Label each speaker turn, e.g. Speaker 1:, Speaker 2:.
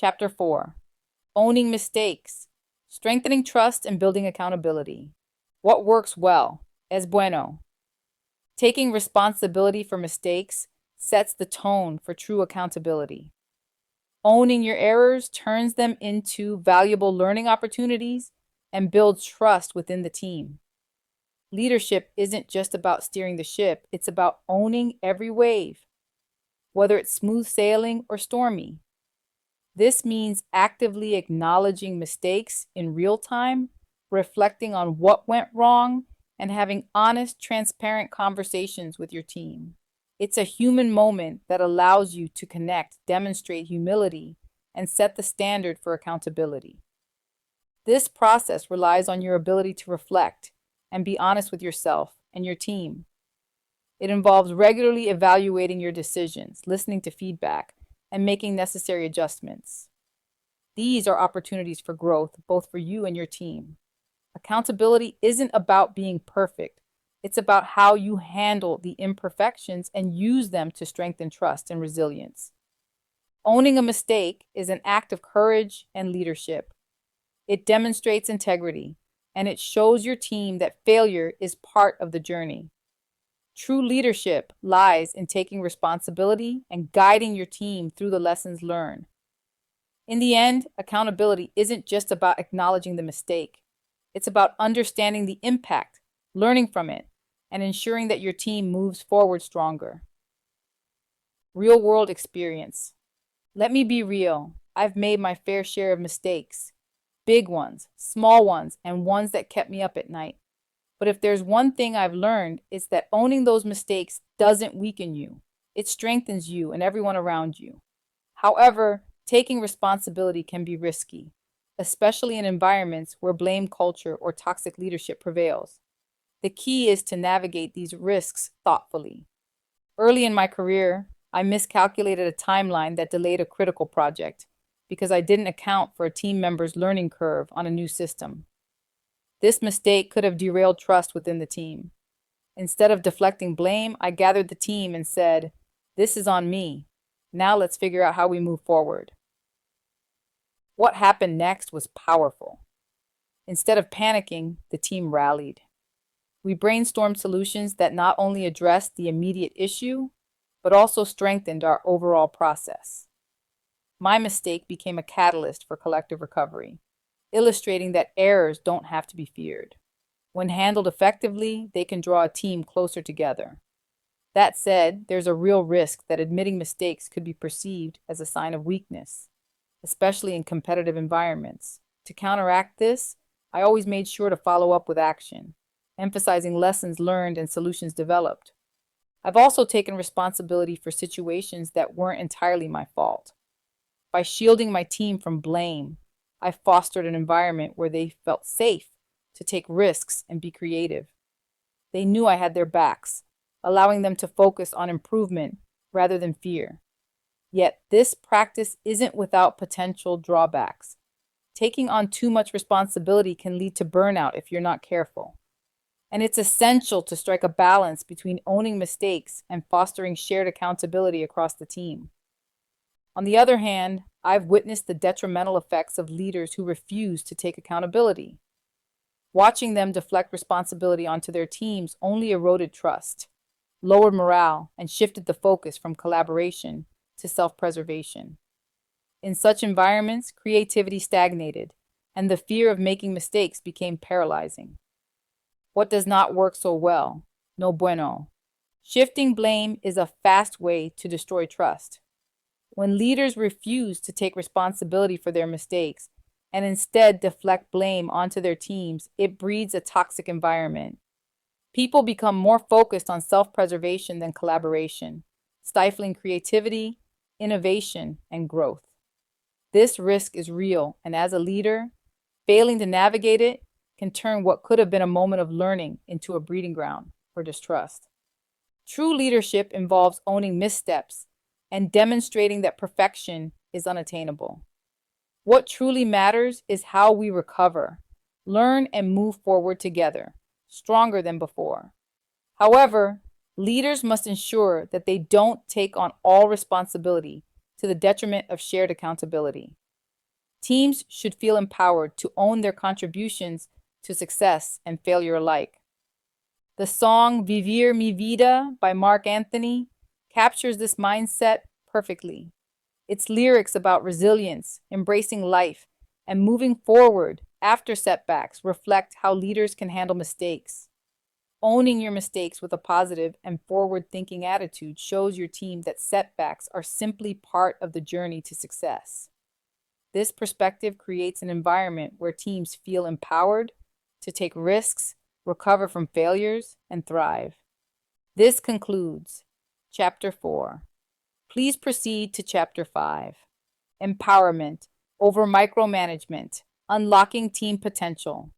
Speaker 1: Chapter 4. Owning Mistakes, Strengthening Trust and Building Accountability. What works well? Es bueno. Taking responsibility for mistakes sets the tone for true accountability. Owning your errors turns them into valuable learning opportunities and builds trust within the team. Leadership isn't just about steering the ship, it's about owning every wave, whether it's smooth sailing or stormy. This means actively acknowledging mistakes in real time, reflecting on what went wrong, and having honest, transparent conversations with your team. It's a human moment that allows you to connect, demonstrate humility, and set the standard for accountability. This process relies on your ability to reflect and be honest with yourself and your team. It involves regularly evaluating your decisions, listening to feedback, and making necessary adjustments. These are opportunities for growth, both for you and your team. Accountability isn't about being perfect. It's about how you handle the imperfections and use them to strengthen trust and resilience. Owning a mistake is an act of courage and leadership. It demonstrates integrity, and it shows your team that failure is part of the journey. True leadership lies in taking responsibility and guiding your team through the lessons learned. In the end, accountability isn't just about acknowledging the mistake. It's about understanding the impact, learning from it, and ensuring that your team moves forward stronger. Real-world experience. Let me be real. I've made my fair share of mistakes. Big ones, small ones, and ones that kept me up at night. But if there's one thing I've learned, it's that owning those mistakes doesn't weaken you. It strengthens you and everyone around you. However, taking responsibility can be risky, especially in environments where blame culture or toxic leadership prevails. The key is to navigate these risks thoughtfully. Early in my career, I miscalculated a timeline that delayed a critical project because I didn't account for a team member's learning curve on a new system. This mistake could have derailed trust within the team. Instead of deflecting blame, I gathered the team and said, "This is on me. Now let's figure out how we move forward." What happened next was powerful. Instead of panicking, the team rallied. We brainstormed solutions that not only addressed the immediate issue, but also strengthened our overall process. My mistake became a catalyst for collective recovery, illustrating that errors don't have to be feared. When handled effectively, they can draw a team closer together. That said, there's a real risk that admitting mistakes could be perceived as a sign of weakness, especially in competitive environments. To counteract this, I always made sure to follow up with action, emphasizing lessons learned and solutions developed. I've also taken responsibility for situations that weren't entirely my fault. By shielding my team from blame, I fostered an environment where they felt safe to take risks and be creative. They knew I had their backs, allowing them to focus on improvement rather than fear. Yet this practice isn't without potential drawbacks. Taking on too much responsibility can lead to burnout if you're not careful. And it's essential to strike a balance between owning mistakes and fostering shared accountability across the team. On the other hand, I've witnessed the detrimental effects of leaders who refuse to take accountability. Watching them deflect responsibility onto their teams only eroded trust, lowered morale, and shifted the focus from collaboration to self-preservation. In such environments, creativity stagnated, and the fear of making mistakes became paralyzing. What does not work so well? No bueno. Shifting blame is a fast way to destroy trust. When leaders refuse to take responsibility for their mistakes and instead deflect blame onto their teams, it breeds a toxic environment. People become more focused on self-preservation than collaboration, stifling creativity, innovation, and growth. This risk is real, and as a leader, failing to navigate it can turn what could have been a moment of learning into a breeding ground for distrust. True leadership involves owning missteps and demonstrating that perfection is unattainable. What truly matters is how we recover, learn, and move forward together, stronger than before. However, leaders must ensure that they don't take on all responsibility to the detriment of shared accountability. Teams should feel empowered to own their contributions to success and failure alike. The song Vivir Mi Vida by Mark Anthony captures this mindset perfectly. Its lyrics about resilience, embracing life, and moving forward after setbacks reflect how leaders can handle mistakes. Owning your mistakes with a positive and forward-thinking attitude shows your team that setbacks are simply part of the journey to success. This perspective creates an environment where teams feel empowered to take risks, recover from failures, and thrive. This concludes Chapter 4. Please proceed to Chapter 5. Empowerment over micromanagement, unlocking team potential.